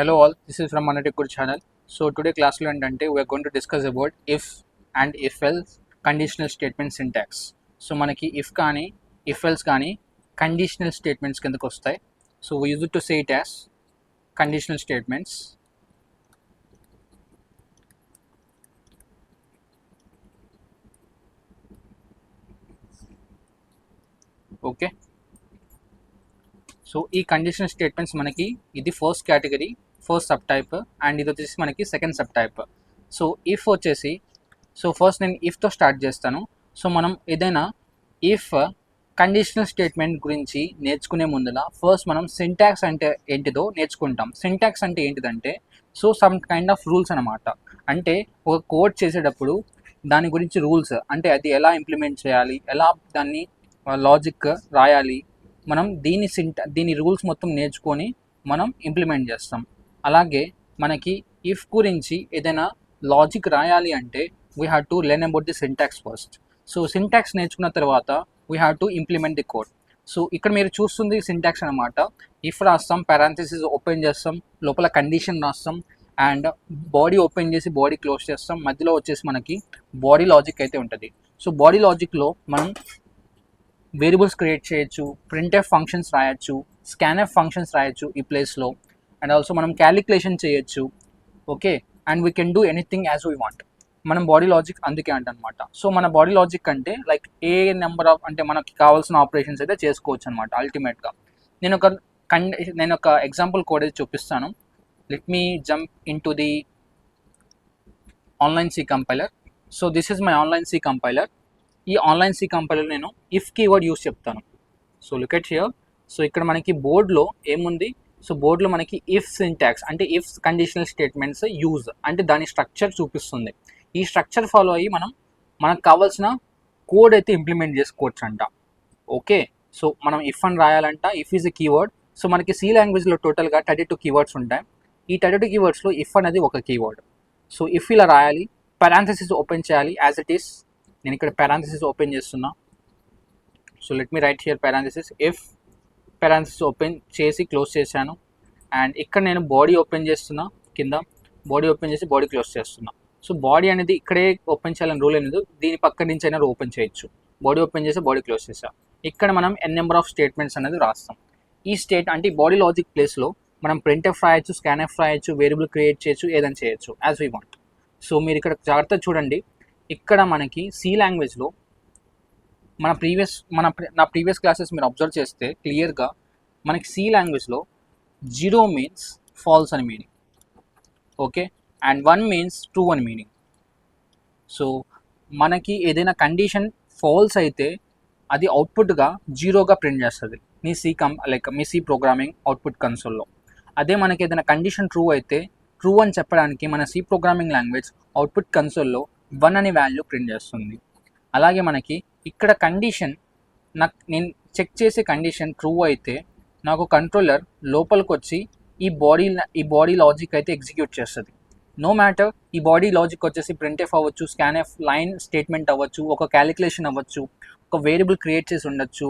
Hello all, this is from Manatikur channel. So today class lo entante we are going to discuss about if and if else conditional statement syntax. So manaki if కానీ if else కానీ conditional statements కిందకి వస్తాయి. So we use it to say it as conditional statements. Okay. So ఈ conditional statements మనకి ఇది first category, first sub type, and ఇది వచ్చేసి మనకి second sub type. So if వచ్చేసి, సో ఫస్ట్ నేను ఇఫ్తో స్టార్ట్ చేస్తాను. సో మనం ఏదైనా ఇఫ్ కండిషనల్ స్టేట్మెంట్ గురించి నేర్చుకునే ముందులా ఫస్ట్ మనం సింటాక్స్ అంటే ఏంటిదో నేర్చుకుంటాం. సింటాక్స్ అంటే ఏంటిదంటే so some kind of rules అనమాట. అంటే ఒక కోడ్ చేసేటప్పుడు దాని గురించి రూల్స్, అంటే అది ఎలా ఇంప్లిమెంట్ చేయాలి, ఎలా దాన్ని లాజిక్ రాయాలి, మనం దీని రూల్స్ మొత్తం నేర్చుకొని మనం ఇంప్లిమెంట్ చేస్తాం. అలాగే మనకి ఇఫ్ గురించి ఏదైనా లాజిక్ రాయాలి అంటే we have to learn about the syntax first. So syntax నేర్చుకున్న తర్వాత we have to implement the code. So ఇక్కడ మీరు చూస్తుంది సింటాక్స్ అనమాట. ఇఫ్ రాస్తాం, పారాంథసిస్ ఓపెన్ చేస్తాం, లోపల కండిషన్ రాస్తాం, అండ్ బాడీ ఓపెన్ చేసి బాడీ క్లోజ్ చేస్తాం, మధ్యలో వచ్చేసి మనకి బాడీ లాజిక్ అయితే ఉంటుంది. సో బాడీ లాజిక్లో మనం వేరియబుల్స్ క్రియేట్ చేయొచ్చు, ప్రింట్ఎఫ్ ఫంక్షన్స్ రాయొచ్చు, స్కాన్ఎఫ్ ఫంక్షన్స్ రాయొచ్చు ఈ ప్లేస్లో, అండ్ ఆల్సో మనం క్యాలిక్యులేషన్ చేయొచ్చు. Okay, and we can do anything as we want. మనం బాడీ లాజిక్ అందుకే అంటనమాట. సో మన బాడీ లాజిక్ అంటే లైక్ ఏ నెంబర్ ఆఫ్, అంటే మనకి కావాల్సిన ఆపరేషన్స్ అయితే చేసుకోవచ్చు అనమాట అల్టిమేట్గా. నేను ఒక ఎగ్జాంపుల్ కోడ్ అయితే చూపిస్తాను. Let me jump into the online C compiler. So this is my online C compiler. ఈ ఆన్లైన్ సి కంపైలర్ నేను ఇఫ్ కీవర్డ్ యూస్ చెప్తాను. So look at here. So ఇక్కడ మనకి బోర్డ్లో ఏముంది, సో బోర్డ్లో మనకి ఇఫ్ సింటాక్స్ అంటే ఇఫ్ కండిషనల్ స్టేట్మెంట్స్ యూజ్ అంటే దాని స్ట్రక్చర్ చూపిస్తుంది. ఈ స్ట్రక్చర్ ఫాలో అయ్యి మనకు కావాల్సిన కోడ్ అయితే ఇంప్లిమెంట్ చేసుకోవచ్చు అంట. ఓకే, సో మనం ఇఫ్ అని రాయాలంట. If is a keyword. So మనకి సి లాంగ్వేజ్లో టోటల్గా 32 కీవర్డ్స్ ఉంటాయి. ఈ 32 కీవర్డ్స్లో ఇఫ్ అనేది ఒక కీవర్డ్. సో ఇఫ్ ఇలా రాయాలి, పారాంథసిస్ ఓపెన్ చేయాలి యాజ్ ఇట్ ఈస్. నేను ఇక్కడ పారాంథసిస్ ఓపెన్ చేస్తున్నా. So let me write here parenthesis if. Parenthesis open చేసి క్లోజ్ చేశాను. అండ్ ఇక్కడ నేను బాడీ ఓపెన్ చేస్తున్నా, కింద బాడీ ఓపెన్ చేసి బాడీ క్లోజ్ చేస్తున్నా. సో బాడీ అనేది ఇక్కడే ఓపెన్ చేయాలని రూల్ అనేది, దీని పక్క నుంచి అయినా ఓపెన్ చేయొచ్చు. బాడీ ఓపెన్ చేసి బాడీ క్లోజ్ చేసా. ఇక్కడ మనం ఎన్ నెంబర్ ఆఫ్ స్టేట్మెంట్స్ అనేది రాస్తాం. ఈ స్టేట్ అంటే బాడీ లాజిక్ ప్లేస్లో మనం ప్రింట్ఎఫ్ రాయొచ్చు, స్కాన్ఎఫ్ రాయొచ్చు, వేరియబుల్ క్రియేట్ చేయొచ్చు, ఏదైనా చేయొచ్చు యాజ్ వీ వాంట్. సో మీరు ఇక్కడ జాగ్రత్తగా చూడండి. ఇక్కడ మనకి సి లాంగ్వేజ్లో నా ప్రీవియస్ క్లాసెస్ మీరు అబ్జర్వ్ చేస్తే క్లియర్గా మనకి సి లాంగ్వేజ్లో 0 మీన్స్ ఫాల్స్ అని meaning. Okay, and 1 means true అని మీనింగ్. సో మనకి ఏదైనా కండిషన్ ఫాల్స్ అయితే అది అవుట్పుట్గా 0గా ప్రింట్ చేస్తుంది మీ సి ప్రోగ్రామింగ్ అవుట్పుట్ కన్సోల్లో. అదే మనకి ఏదైనా కండిషన్ ట్రూ అయితే ట్రూ అని చెప్పడానికి మన సి ప్రోగ్రామింగ్ లాంగ్వేజ్ అవుట్పుట్ కన్సోల్లో 1 అనే వాల్యూ ప్రింట్ చేస్తుంది. అలాగే మనకి ఇక్కడ కండిషన్ నేను చెక్ చేసే కండిషన్ ట్రూ అయితే నాకు కంట్రోలర్ లోపలికి వచ్చి ఈ బాడీ లాజిక్ అయితే ఎగ్జిక్యూట్ చేస్తుంది. నో మ్యాటర్ ఈ బాడీ లాజిక్ వచ్చేసి ప్రింట్ఎఫ్ అవ్వచ్చు, స్కాన్ఎఫ్ లైన్ స్టేట్మెంట్ అవ్వచ్చు, ఒక క్యాలిక్యులేషన్ అవ్వచ్చు, ఒక వేరియబుల్ క్రియేట్ చేసి ఉండొచ్చు.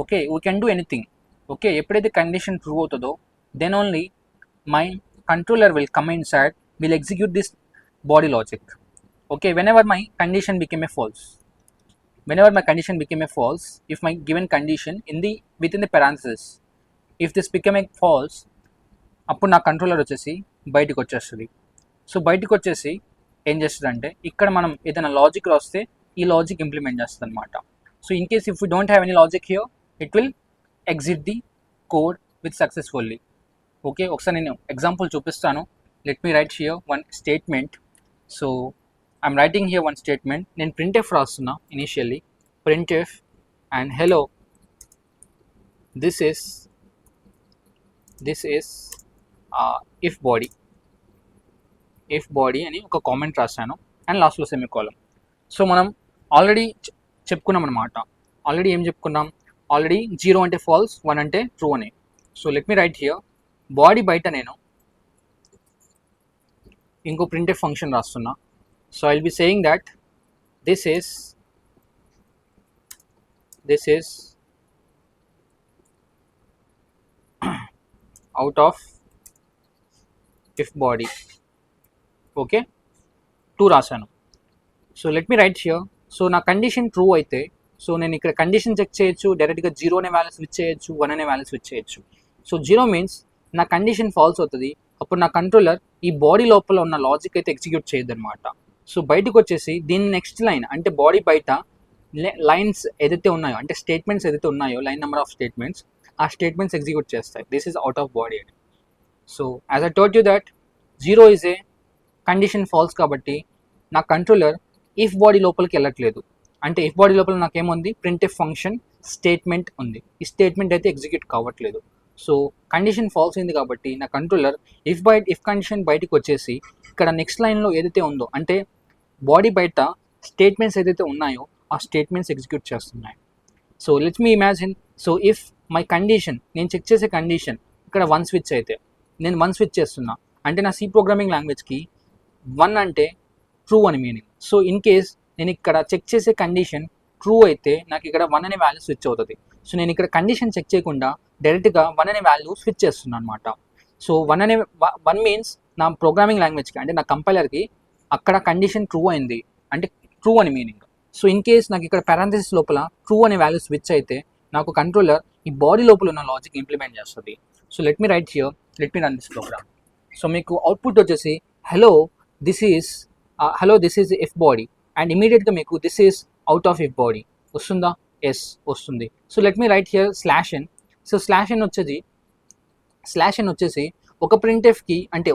Okay, we can do anything. Okay, ఎప్పుడైతే కండిషన్ ట్రూ అవుతుందో then only my controller will come inside, will execute this body logic. Okay, whenever my condition became a false, if my given condition within the parenthesis, if this became a false, అప్పుడు నా controller వచ్చేసి బయటకు వచ్చేస్తుంది. So బయటకు వచ్చేసి ఏం చేస్తుంది అంటే ఇక్కడ మనం ఏదైనా లాజిక్ రాస్తే ఈ లాజిక్ ఇంప్లిమెంట్ చేస్తుంది అనమాట. So in case if you don't have any logic here, it will exit the code with successfully. Okay, ఒకసారి నేను ఎగ్జాంపుల్ చూపిస్తాను. Let me write here one statement. So I'm writing here one statement. నేను printf రాస్తున్నా initially. Printf and hello, this is if body అని ఒక comment రాశాను and లాస్ట్లో semicolon. So మనం ఆల్రెడీ చెప్పుకున్నాం అనమాట. ఆల్రెడీ ఏం చెప్పుకున్నాం? ఆల్రెడీ 0 అంటే ఫాల్స్, 1 అంటే ట్రూ అని. So let me write here body బయట నేను ఇంకో ప్రింట్ఎఫ్ ఫంక్షన్ రాస్తున్నా. So I will be saying that this is out of if body. Okay, 2 రాశాను. So let me write here. So నా కండిషన్ ట్రూ అయితే so నేను ఇక్కడ కండిషన్ చెక్ చేయొచ్చు, డైరెక్ట్గా 0 అనే వాల్యూ స్విచ్ చేయొచ్చు, 1 అనే వాల్యూ స్విచ్ చేయొచ్చు. సో 0 మీన్స్ నా కండిషన్ ఫాల్స్ అవుతుంది, అప్పుడు నా కంట్రోలర్ ఈ బాడీ లోపల ఉన్న లాజిక్ అయితే ఎగ్జిక్యూట్ చేయదు అనమాట. సో బయటకు వచ్చేసి దీని నెక్స్ట్ లైన్ అంటే బాడీ బయట లైన్స్ ఏదైతే ఉన్నాయో అంటే స్టేట్మెంట్స్ ఏదైతే ఉన్నాయో లైన్ నెంబర్ ఆఫ్ స్టేట్మెంట్స్, ఆ స్టేట్మెంట్స్ ఎగ్జిక్యూట్ చేస్తాయి. This is out of body అని. So as I told you that 0 is a condition false కాబట్టి నా కంట్రోలర్ ఇఫ్ బాడీ లోపలికి వెళ్ళట్లేదు. అంటే ఇఫ్ బాడీ లోపల నాకేముంది, ప్రింట్ఎఫ్ ఫంక్షన్ స్టేట్మెంట్ ఉంది. ఈ స్టేట్మెంట్ అయితే ఎగ్జిక్యూట్ కావట్లేదు. సో కండిషన్ ఫాల్స్ అయింది కాబట్టి నా కంట్రోలర్ ఇఫ్ కండిషన్ బయటకు వచ్చేసి ఇక్కడ నెక్స్ట్ లైన్లో ఏదైతే ఉందో అంటే బాడీ బయట స్టేట్మెంట్స్ ఏదైతే ఉన్నాయో ఆ స్టేట్మెంట్స్ ఎగ్జిక్యూట్ చేస్తున్నాయి. So let's me imagine. So if my condition, నేను చెక్ చేసే కండిషన్ ఇక్కడ 1 స్విచ్ అయితే నేను 1 స్విచ్ చేస్తున్నా అంటే నా సి ప్రోగ్రామింగ్ లాంగ్వేజ్కి 1 అంటే ట్రూ అని మీనింగ్. సో ఇన్ కేస్ నేను ఇక్కడ చెక్ చేసే కండిషన్ ట్రూ అయితే నాకు ఇక్కడ 1 అనే వాల్యూ స్విచ్ అవుతుంది. సో నేను ఇక్కడ కండిషన్ చెక్ చేయకుండా డైరెక్ట్గా 1 అనే వాల్యూ స్విచ్ చేస్తున్నాను అనమాట. సో 1 మీన్స్ నా ప్రోగ్రామింగ్ లాంగ్వేజ్కి అంటే నా కంపైలర్కి అక్కడ కండిషన్ ట్రూ అయింది అంటే ట్రూ అని మీనింగ్. సో ఇన్ కేస్ నాకు ఇక్కడ పారాంథసిస్ లోపల ట్రూ అనే వాల్యూ స్విచ్ అయితే నాకు కంట్రోలర్ ఈ బాడీ లోపల ఉన్న లాజిక్ ఇంప్లిమెంట్ చేస్తుంది. So let me write here, let me run this program. So మీకు అవుట్పుట్ వచ్చేసి hello this is if body and ఇమీడియట్గా మీకు this is out of if body వస్తుందా? ఎస్ వస్తుంది. So let me write here /n. So /n వచ్చేసి ఒక ప్రింట్ఎఫ్కి అంటే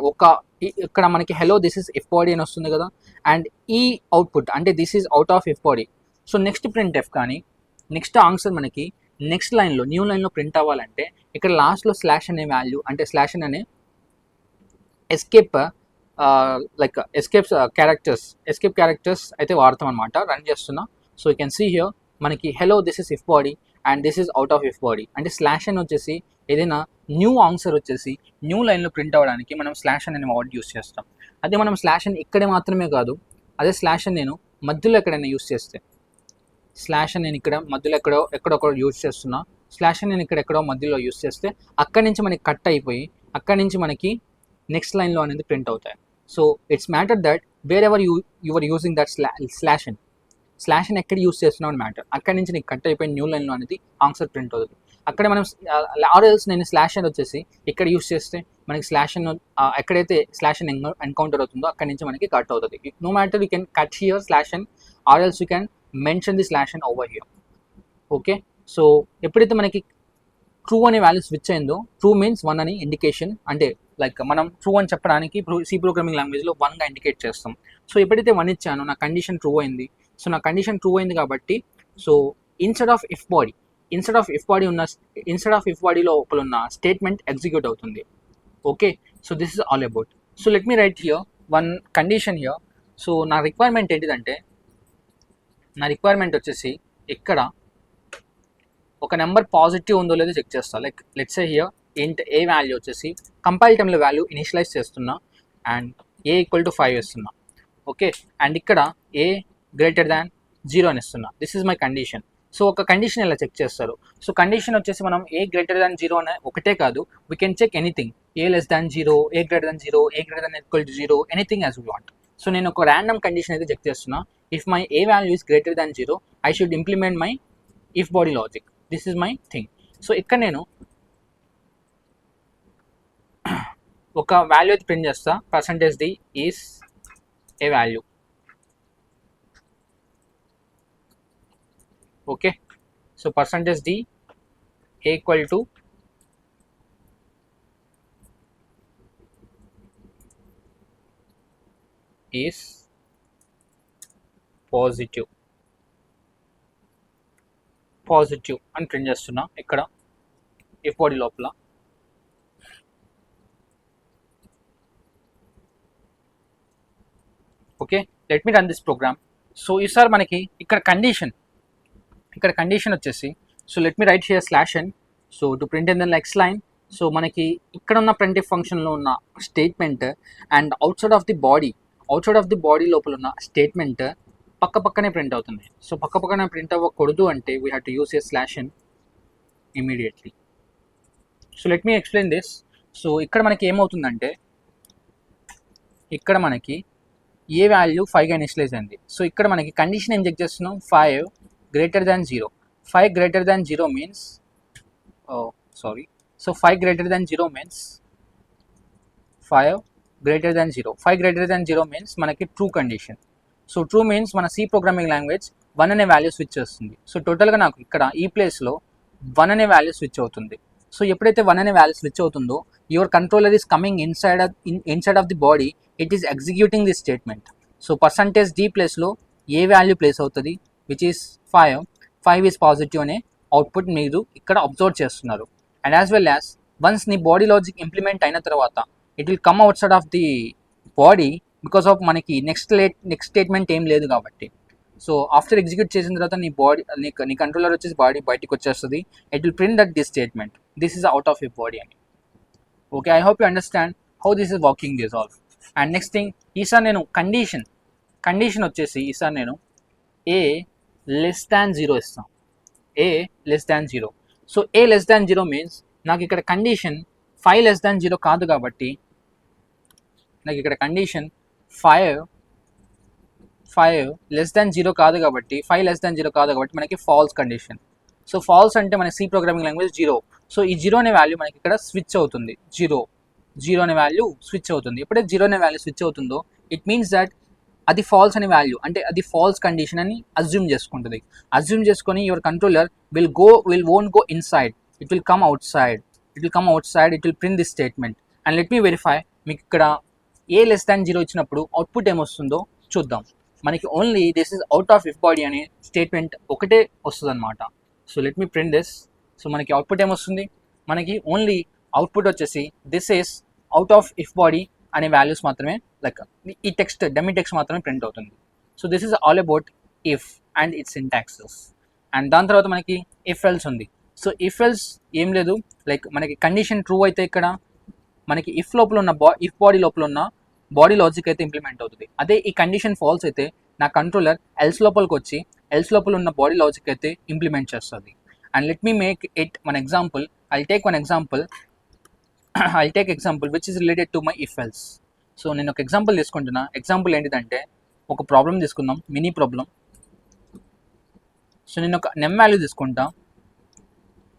ఇక్కడ మనకి hello this is if body అని వస్తుంది కదా, అండ్ ఈ అవుట్పుట్ అంటే this is out of if body. So next printf కానీ నెక్స్ట్ ఆన్సర్ మనకి నెక్స్ట్ లైన్లో న్యూ లైన్లో ప్రింట్ అవ్వాలంటే ఇక్కడ లాస్ట్లో /n అనే వాల్యూ అంటే /n అనే ఎస్కేప్ ఎస్కేప్ క్యారెక్టర్స్ అయితే వాడతాం అనమాట. రన్ చేస్తున్నా. So you can see here మనకి hello this is if body and this is out of if body. అంటే /n వచ్చేసి ఏదైనా న్యూ ఆన్సర్ వచ్చేసి న్యూ లైన్లో ప్రింట్ అవ్వడానికి మనం /n అనే వర్డ్ యూస్ చేస్తాం. అదే మనం /n ఇక్కడే మాత్రమే కాదు, అదే /n నేను మధ్యలో ఎక్కడైనా యూస్ చేస్తే /n నేను ఇక్కడ మధ్యలో ఎక్కడొక్కడ యూస్ చేస్తున్నా, /n నేను ఇక్కడ ఎక్కడో మధ్యలో యూస్ చేస్తే అక్కడి నుంచి మనకి కట్ అయిపోయి అక్కడి నుంచి మనకి నెక్స్ట్ లైన్లో అనేది ప్రింట్ అవుతాయి. So it's matter that wherever you are using that /n ఎక్కడ యూస్ చేస్తున్నావు అని మ్యాటర్. అక్కడి నుంచి నీకు కట్ అయిపోయిన న్యూ లైన్లో అనేది ఆన్సర్ ప్రింట్ అవుతుంది. అక్కడ మనం ఆర్ఎల్స్ నేను /n వచ్చేసి ఇక్కడ యూస్ చేస్తే మనకి /n ఎక్కడైతే /n ఎన్కౌంటర్ అవుతుందో అక్కడి నుంచి మనకి కట్ అవుతుంది. No matter you can cut here /n or else you can mention the /n over here. Okay, so ఎప్పుడైతే మనకి ట్రూ అనే వాల్యూ స్విచ్ అయిందో, ట్రూ మీన్స్ 1 అని ఇండికేషన్, అంటే లైక్ మనం ట్రూ అని చెప్పడానికి సి ప్రోగ్రామింగ్ లాంగ్వేజ్లో 1గా ఇండికేట్ చేస్తాం. సో ఎప్పుడైతే 1 ఇచ్చానో నా కండిషన్ ట్రూ అయింది. సో నా కండిషన్ ట్రూ అయింది కాబట్టి so instead of if body లోపల ఉన్న స్టేట్మెంట్ ఎగ్జిక్యూట్ అవుతుంది. Okay, so this is all about. So let me write here 1 condition here. So నా రిక్వైర్మెంట్ ఏంటిదంటే నా రిక్వైర్మెంట్ వచ్చేసి ఇక్కడ ఒక నెంబర్ పాజిటివ్ ఉందో లేదో చెక్ చేస్తా. Like let's say here A value వచ్చేసి కంపైల్ టైంలో వాల్యూ ఇనిషియలైజ్ చేస్తున్నా అండ్ a = 5 ఇస్తున్నా. ఓకే, అండ్ ఇక్కడ a > 0 అని ఇస్తున్నా. This is my condition. So ఒక కండిషన్ ఇలా చెక్ చేస్తారు. సో కండిషన్ వచ్చేసి మనం a > 0 అనే ఒకటే కాదు, we can check anything, a <0, a <0, a > 0, anything as you want. So నేను ఒక ర్యాండమ్ కండిషన్ అయితే చెక్ చేస్తున్నా. If my a value is > 0 I should implement my if body logic. This is my thing. So ఇక్కడ నేను ఒక వాల్యూ అయితే print చేస్తా, %d is a value. Okay, so %d = is positive అని print చేస్తున్నా ఇక్కడ ఇఫ్ బాడీ లోపల. Okay, let me run this program. So ఈసారి మనకి ఇక్కడ కండిషన్ వచ్చేసి so let me write here /n. So to print in the next line. So మనకి ఇక్కడ ఉన్న ప్రింట్ఎఫ్ ఫంక్షన్లో ఉన్న statement and outside of the body లోపల ఉన్న స్టేట్మెంట్ పక్కనే ప్రింట్ అవుతుంది. సో పక్కనే ప్రింట్ అవ్వకూడదు అంటే we have to use a /n immediately. So let me explain this. So ఇక్కడ మనకి ఏమవుతుందంటే ఇక్కడ మనకి ఏ వాల్యూ 5గా ఇనిషియలైజ్ అయింది. సో ఇక్కడ మనకి కండిషన్ ఏం చెక్ చేస్తున్నాం, 5 greater than 0. 5 greater than 0 means so 5 greater than 0 means 5 greater than 0. 5 greater than 0 means మనకి true condition. So true means మన సి ప్రోగ్రామింగ్ లాంగ్వేజ్ 1 అనే వాల్యూ స్విచ్ చేస్తుంది. సో టోటల్గా నాకు ఇక్కడ ఈ ప్లేస్లో 1 అనే వాల్యూ స్విచ్ అవుతుంది. సో ఎప్పుడైతే 1 అనే వాల్యూ స్విచ్ అవుతుందో your controller is coming inside of the body, it is executing the statement. So percentage D ప్లేస్లో ఏ వాల్యూ ప్లేస్ అవుతుంది, విచ్ ఈస్ 5 ఈస్ పాజిటివ్ అనే అవుట్పుట్ మీరు ఇక్కడ అబ్జర్వ్ చేస్తున్నారు. And as well as once నీ body logic implement అయిన తర్వాత it will come outside of the body because of మనకి నెక్స్ట్ స్టేట్మెంట్ ఏం లేదు కాబట్టి. సో ఆఫ్టర్ ఎగ్జిక్యూట్ చేసిన తర్వాత నీ బాడీ నీ కంట్రోలర్ వచ్చేసి బాడీ బయటకు వచ్చేస్తుంది. It will print that this statement, this is out of your body అని. Okay, I hope you understand how this is working this all. And next thing, ఈసారి నేను కండిషన్ వచ్చేసి ఈసారి నేను ఏ లెస్ దాన్ 0 ఇస్తాను. ఏ లెస్ దాన్ 0. సో ఏ less than 0 means నాకు ఇక్కడ condition 5 less than 0 కాదు కాబట్టి, నాకు ఇక్కడ కండిషన్ 5 లెస్ దాన్ 0 కాదు కాబట్టి, 5 లెస్ దాన్ 0 కాదు కాబట్టి మనకి ఫాల్స్ కండిషన్. సో ఫాల్స్ అంటే మన సి ప్రోగ్రామింగ్ లాంగ్వేజ్ 0. సో ఈ 0 అనే వాల్యూ మనకి ఇక్కడ స్విచ్ అవుతుంది. 0 అనే వాల్యూ స్విచ్ అవుతుంది. ఎప్పుడైతే 0 అనే వాల్యూ స్విచ్ అవుతుందో ఇట్ మీన్స్ దట్ అది ఫాల్స్ అనే వాల్యూ, అంటే అది ఫాల్స్ కండిషన్ అని అజ్యూమ్ చేసుకుంటుంది. అజ్యూమ్ చేసుకొని your controller won't go inside, it will come outside, it will print this statement. And let me verify, మీకు ఇక్కడ ఏ లెస్ దాన్ 0 ఇచ్చినప్పుడు అవుట్పుట్ ఏమొస్తుందో చూద్దాం. మనకి only this is out of if body అనే statement ఒకటే వస్తుంది అనమాట. So let me print this. So మనకి అవుట్పుట్ ఏమొస్తుంది, మనకి ఓన్లీ అవుట్పుట్ వచ్చేసి this is out of if body అనే వాల్యూస్ మాత్రమే, లైక్ ఈ టెక్స్ట్ డెమీ టెక్స్ట్ మాత్రమే ప్రింట్ అవుతుంది. So this is all about if and it's syntaxes. And దాని తర్వాత మనకి ఇఫ్ ఎల్స్ ఉంది. సో ఇఫ్ ఎల్స్ ఏం లేదు, లైక్ మనకి కండిషన్ ట్రూ అయితే ఇక్కడ మనకి ఇఫ్ లోపల ఉన్న ఇఫ్ బాడీ లోపల ఉన్న బాడీ లాజిక్ అయితే ఇంప్లిమెంట్ అవుతుంది. అదే ఈ కండిషన్ ఫాల్స్ అయితే నా కంట్రోలర్ ఎల్స్ లోపలికి వచ్చి ఎల్స్ లోపల ఉన్న బాడీ లాజిక్ అయితే ఇంప్లిమెంట్ చేస్తుంది. And let me make it one example. I'll take example which is related to my if else. So నేను ఒక ఎగ్జాంపుల్ తీసుకుంటున్నా. ఎగ్జాంపుల్ ఏంటిదంటే ఒక ప్రాబ్లం తీసుకుందాం, మినీ ప్రాబ్లం. సో నేను ఒక నెమ్ వాల్యూ తీసుకుంటా.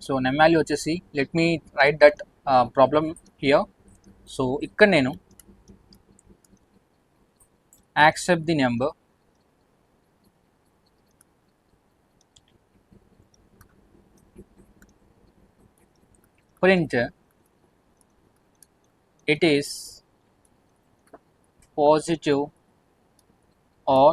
సో నెమ్ వాల్యూ వచ్చేసి let me right that problem here. So ఇక్కడ నేను accept the number, print it is positive or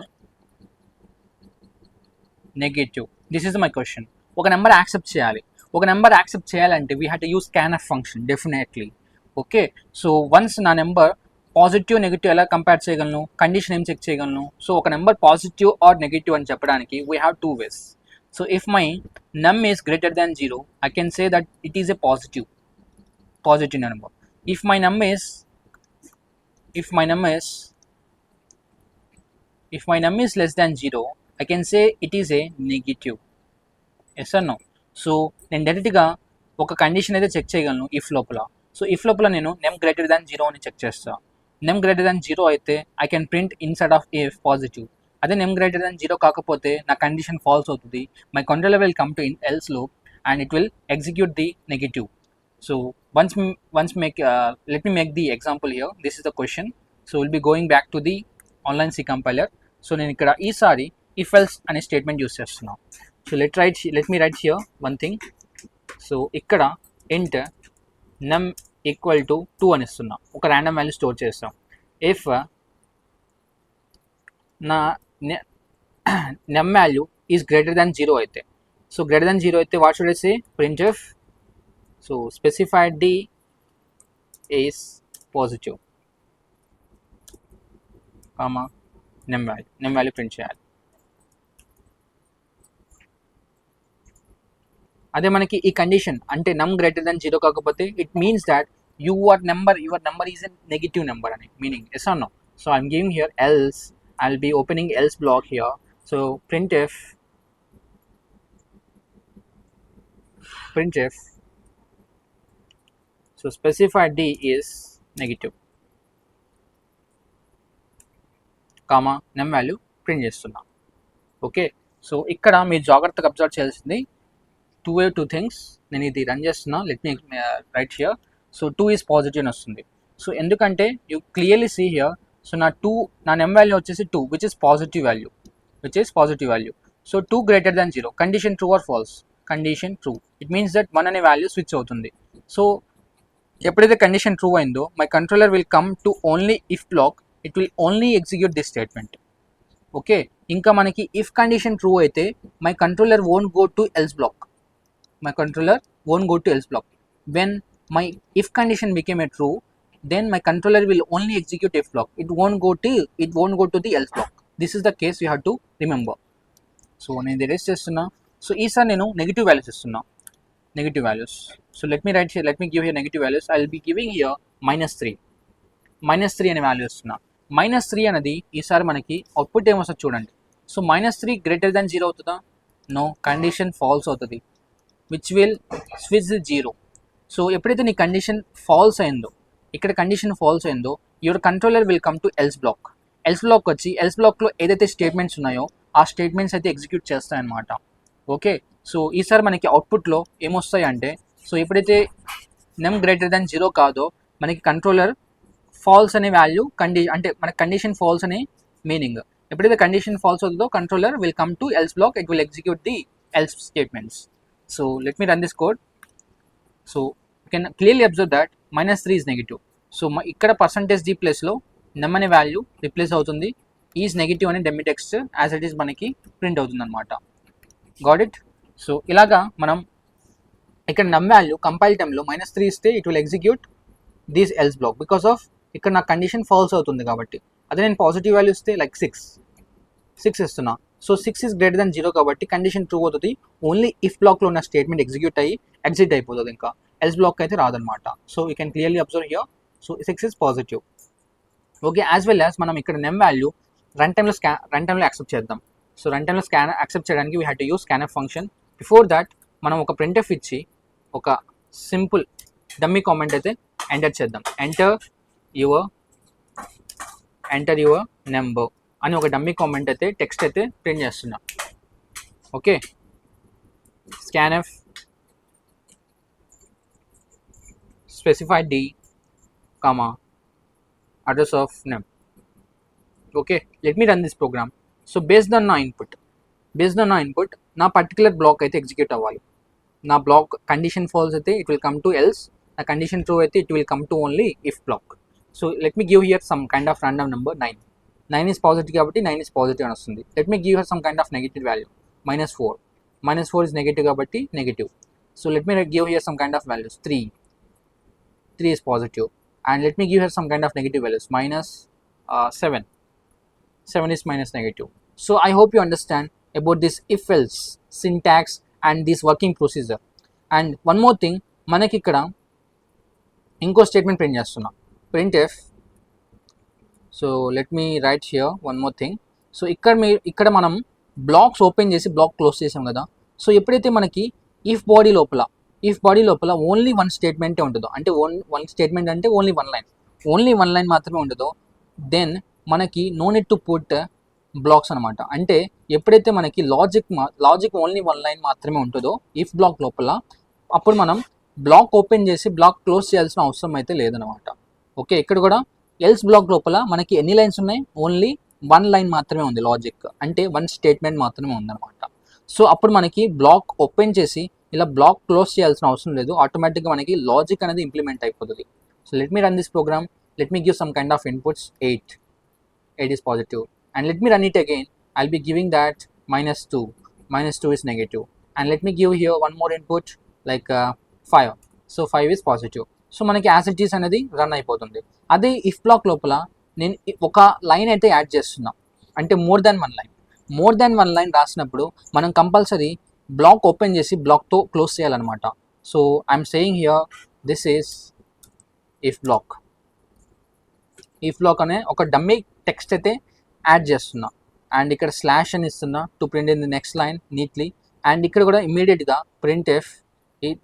negative. This is my question. ఒక నెంబర్ యాక్సెప్ట్ చేయాలంటే we have to use scanf function definitely. Okay, so once నా number positive negative ఎలా compare చేయగలను, condition ఏం check చేయగలను. సో ఒక number positive or negative అని చెప్పడానికి we have 2 ways. So if my num is greater than 0, I can say that it is a positive number. if my num is less than 0, I can say it is a negative. yes or no? So నేను డైరెక్ట్గా ఒక condition అయితే check చేయగలను if లోపల. So if లోపల నేను name greater than 0 అని check చేస్తాను. నెమ్ గ్రేటర్ దాన్ 0 అయితే I can print inside of if positive. అదే నెమ్ గ్రేటర్ దాన్ 0 కాకపోతే నా కండిషన్ ఫాల్స్ అవుతుంది. My controller will come to else loop and it will execute the negative. So let me make the example here. This is the question. So we'll be going back to the online C compiler. So నేను ఇక్కడ ఈసారి if else అనే statement use చేస్తున్నాను. So let me write here one thing. So ఇక్కడ int num equal to 2 అని ఇస్తున్నా. ఒక random value store చేస్తాం. ఇఫ్ నా num value is greater than 0 అయితే, సో గ్రేటర్ దాన్ 0 అయితే what should I say, printf. So specified d is positive, comma num value print చేయాలి. అదే మనకి ఈ కండిషన్ అంటే నమ్ గ్రేటర్ దాన్ 0 కాకపోతే it means that your number is a negative number అని meaning. Yes or no? So I'm giving here else. I'll be opening else block here. So printf so specified d is negative. Comma num value print చేస్తున్నా. Okay, so ఇక్కడ మీరు జాగ్రత్తగా observe చేయాల్సింది two things. నేను ఇది run చేస్తున్నా, let me write here. So 2 is positive అని వస్తుంది. సో ఎందుకంటే you clearly see here. So నా నెమ్ వాల్యూ వచ్చేసి 2 which is positive value. So 2 greater than 0, condition true or false, condition true. It means that 1 అనే value switch అవుతుంది. So ఎప్పుడైతే condition true అయిందో my controller will come to only if block, it will only execute this statement. Okay, ఇంకా మనకి if condition true అయితే my controller won't go to else black. When my if condition became a true, then my controller will only execute if block. It won't go to the else block. This is the case you have to remember. So నేను erase చేస్తున్నా. So ఈసారి నేను negative values ఇస్తున్నా, negative values. So let me give here negative values. I will be giving here -3 అనే value ఇస్తున్నా. -3 అనేది ఈసారి మనకి అవుట్పుట్ ఏమొస్తుంది చూడండి. సో -3 గ్రేటర్ దాన్ 0 అవుతుందా? నో, కండిషన్ ఫాల్స్ అవుతుంది, విచ్ విల్ స్విచ్ 0. సో ఎప్పుడైతే నీ కండిషన్ ఫాల్స్ అయిందో, ఇక్కడ కండిషన్ ఫాల్స్ అయిందో, your controller will come to else black వచ్చి ఎల్స్ బ్లాక్లో ఏదైతే స్టేట్మెంట్స్ ఉన్నాయో ఆ స్టేట్మెంట్స్ అయితే ఎగ్జిక్యూట్ చేస్తాయన్నమాట. ఓకే, సో ఈసారి మనకి అవుట్పుట్లో ఏమొస్తాయి అంటే, సో ఎప్పుడైతే నెమ్ గ్రేటర్ దాన్ 0 కాదో మనకి కంట్రోలర్ ఫాల్స్ అనే వాల్యూ అంటే మనకి కండిషన్ ఫాల్స్ అనే మీనింగ్. ఎప్పుడైతే కండిషన్ ఫాల్స్ అవుతుందో controller will come to else black, it will execute the else statements. So let me run this code. So you can clearly observe that -3 is negative. So ఇక్కడ %d place లో name అనే value replace అవుతుంది, is negative అనే డెమ్మి text as it is మనకి print అవుతుంది అనమాట. Got it? So ఇలాగా మనం ఇక్కడ నెమ్ వాల్యూ కంపైల్ టైంలో -3 ఇస్తే it will execute these else black because of ఇక్కడ నా కండిషన్ ఫాల్స్ అవుతుంది కాబట్టి. అదే నేను పాజిటివ్ వాల్యూ ఇస్తే లైక్ 6 ఇస్తున్నా. సో 6 ఈజ్ గ్రేటర్ దాన్ 0 కాబట్టి కండిషన్ ట్రూ అవుతుంది, ఓన్లీ ఇఫ్ బ్లాక్లో ఉన్న స్టేట్మెంట్ ఎగ్జిట్ అయిపోతుంది, ఇంకా ఎల్స్ బ్లాక్ అయితే రాదనమాట. So you can clearly observe here. So 6 is positive. Okay, as well as మనం ఇక్కడ నెమ్ వాల్యూ రన్ టైంలో యాక్సెప్ట్ చేద్దాం. సో రన్ టైంలో యాక్సెప్ట్ చేయడానికి we have to use scanf function. Before that మనం ఒక ప్రింట్ఎఫ్ ఇచ్చి ఒక సింపుల్ డమ్మీ కామెంట్ అయితే ఎంటర్ చేద్దాం. ఎంటర్ యువర్ నెంబర్ అని ఒక డమ్మీ కామెంట్ అయితే టెక్స్ట్ అయితే ప్రింట్ చేస్తున్నా. Okay, scanf specify d comma address of name. Okay, let me run this program. So based on నా input నా పర్టికులర్ బ్లాక్ అయితే ఎగ్జిక్యూట్ అవ్వాలి. నా బ్లాక్ కండిషన్ ఫాల్స్ అయితే it will come to else, నా condition true అయితే it will come to only if block. So let me give here some kind of random number 9 is positive కాబట్టి 9 is positive అని వస్తుంది. Let me give here some kind of negative value -4 is negative కాబట్టి negative. So let me give here some kind of values 3 is positive, and let me give here some kind of negative values -7 is minus negative. So I hope you understand about this if else syntax and this working procedure. And one more thing, మనకి ఇక్కడ ఇంకో statement print చేస్తున్నా, printf. So let me write here one more thing. So ఇక్కడ మనం blocks open చేసి block close చేసాం కదా. So ఎప్పుడైతే మనకి ఇఫ్ బాడీ లోపల ఓన్లీ వన్ స్టేట్మెంటే ఉంటుందో, అంటే వన్ స్టేట్మెంట్ అంటే ఓన్లీ వన్ లైన్ మాత్రమే ఉంటుందో, దెన్ మనకి no need to put blocks అనమాట. అంటే ఎప్పుడైతే మనకి లాజిక్ ఓన్లీ వన్ లైన్ మాత్రమే ఉంటుందో ఇఫ్ బ్లాక్ లోపల, అప్పుడు మనం బ్లాక్ ఓపెన్ చేసి బ్లాక్ క్లోజ్ చేయాల్సిన అవసరం అయితే లేదనమాట. ఓకే, ఇక్కడ కూడా ఎల్స్ బ్లాక్ లోపల మనకి ఎన్ని లైన్స్ ఉన్నాయి, ఓన్లీ వన్ లైన్ మాత్రమే ఉంది లాజిక్, అంటే వన్ స్టేట్మెంట్ మాత్రమే ఉందన్నమాట. సో అప్పుడు మనకి బ్లాక్ ఓపెన్ చేసి ఇలా బ్లాక్ క్లోజ్ చేయాల్సిన అవసరం లేదు, ఆటోమేటిక్గా మనకి లాజిక్ అనేది ఇంప్లిమెంట్ అయిపోతుంది. So let me run this program, let me give some kind of inputs. 8 is positive, and let me run it again. I'll be giving that -2 is negative, and let me give here one more input like 5. So 5 is positive. So మనకి as it is అనేది run అయిపోతుంది. అదే if block లోపల నేను ఒక line అయితే add చేస్తున్నా, అంటే మోర్ దాన్ వన్ లైన్ రాసినప్పుడు మనం కంపల్సరీ బ్లాక్ ఓపెన్ చేసి బ్లాక్తో క్లోజ్ చేయాలన్నమాట. So I'm saying here this is if block అనే ఒక డమ్మీ టెక్స్ట్ అయితే యాడ్ చేస్తున్నా, అండ్ ఇక్కడ స్లాష్ అని ఇస్తున్నా to print in the next line neatly. And ఇక్కడ కూడా ఇమ్మీడియట్గా printf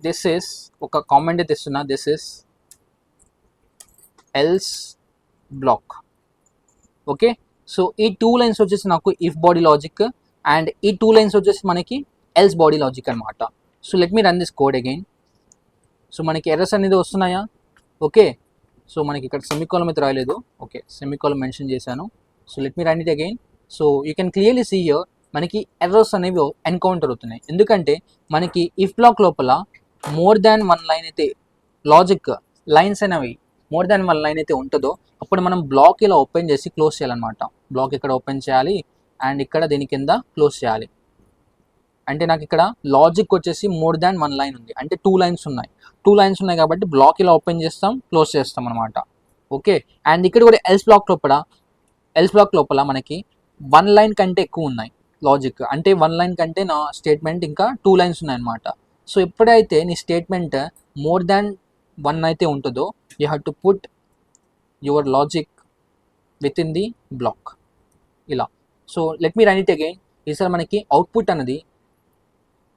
దిస్ ఇస్ ఒక కామెంట్ అయితే ఇస్తున్నా, this is else block. Okay, so ఈ 2 లైన్స్ వచ్చేసి నాకు ఇఫ్ బాడీ లాజిక్ అండ్ ఈ 2 లైన్స్ వచ్చేసి మనకి ఎల్స్ బాడీ లాజిక్ అనమాట. So let me run this code again. So మనకి ఎర్రర్స్ అనేది వస్తున్నాయా? ఓకే, సో మనకి ఇక్కడ సెమికోలం అయితే రాయలేదు. ఓకే, సెమికోలం మెన్షన్ చేశాను. So let me run it again. So you can clearly see here మనకి ఎర్రర్స్ అనేవి ఎన్కౌంటర్ అవుతున్నాయి. ఎందుకంటే మనకి ఇఫ్ బ్లాక్ లోపల మోర్ దాన్ 1 లైన్ అయితే లాజిక్ లైన్స్ అనేవి మోర్ దాన్ 1 లైన్ అయితే ఉంటుందో అప్పుడు మనం బ్లాక్ ఇలా ఓపెన్ చేసి క్లోజ్ చేయాలన్నమాట. బ్లాక్ ఇక్కడ ఓపెన్ చేయాలి అండ్ ఇక్కడ దీని కింద క్లోజ్ చేయాలి. అంటే నాకు ఇక్కడ లాజిక్ వచ్చేసి మోర్ దాన్ 1 లైన్ ఉంది, అంటే 2 లైన్స్ ఉన్నాయి. 2 లైన్స్ ఉన్నాయి కాబట్టి బ్లాక్ ఇలా ఓపెన్ చేస్తాం, క్లోజ్ చేస్తాం అనమాట. ఓకే, అండ్ ఇక్కడ కూడా ఎల్స్ బ్లాక్ లోపల మనకి 1 లైన్ కంటే ఎక్కువ ఉన్నాయి లాజిక్, అంటే 1 లైన్ కంటే నా స్టేట్మెంట్ ఇంకా 2 లైన్స్ ఉన్నాయి అనమాట. సో ఎప్పుడైతే నీ స్టేట్మెంట్ మోర్ దాన్ 1 అయితే ఉంటుందో you have to put your logic within the block ఇలా. So let me run it again. ఈసారి మనకి అవుట్పుట్ అనేది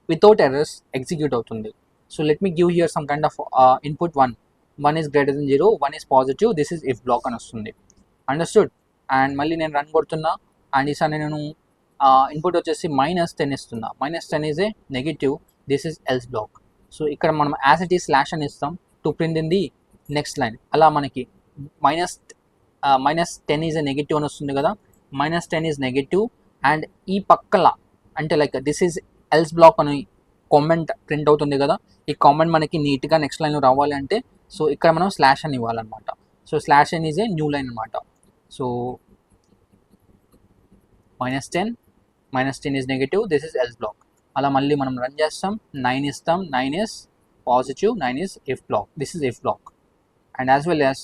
వితౌట్ ఎర్రర్స్ ఎగ్జిక్యూట్ అవుతుంది. So let me give here some kind of input 1 is greater than 0, 1 is positive, this is if block అని వస్తుంది. Understood? And మళ్ళీ నేను run కొడుతున్నా and ఈసారి నేను ఇన్పుట్ వచ్చేసి -10 ఇస్తున్నా. -10 is a negative, this is else black. So ఇక్కడ మనం యాజ్ ఇట్ ఈస్ స్లాష్ అని ఇస్తాం to print in the next line. అలా మనకి -10 ఈజ్ ఏ నెగిటివ్ అని వస్తుంది కదా, -10 ఈజ్ నెగిటివ్ అండ్ ఈ పక్కల అంటే like this is else black అని కామెంట్ ప్రింట్ అవుతుంది కదా, ఈ కామెంట్ మనకి నీట్గా నెక్స్ట్ లైన్లో రావాలి అంటే సో ఇక్కడ మనం స్లాష్ అని ఇవ్వాలన్నమాట. సో స్లాష్ అని ఈజ్ ఏ న్యూ లైన్ అనమాట. So -10 is negative, this is else block. అలా మళ్ళీ మనం రన్ చేస్తాం, 9 ఇస్తాం, 9 is positive, 9 is if block, this is if block. And as well as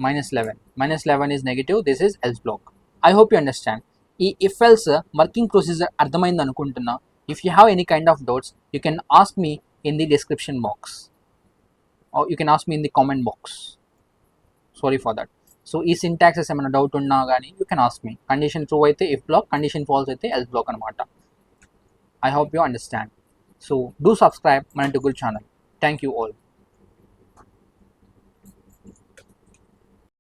-11 is negative, this is else block. I hope you understand. ఈ if else working procedure అర్థమైంది అనుకుంటున్నా. If you have any kind of doubts you can ask me in the description box or you can ask me in the comment box. Sorry for that. So ఈ syntaxes ఏమైనా doubt ఉన్నా కానీ you can ask me. Condition true అయితే if block, condition false అయితే else block అనమాట. I hope you understand. So do subscribe మన టూగుల్ channel. Thank you all.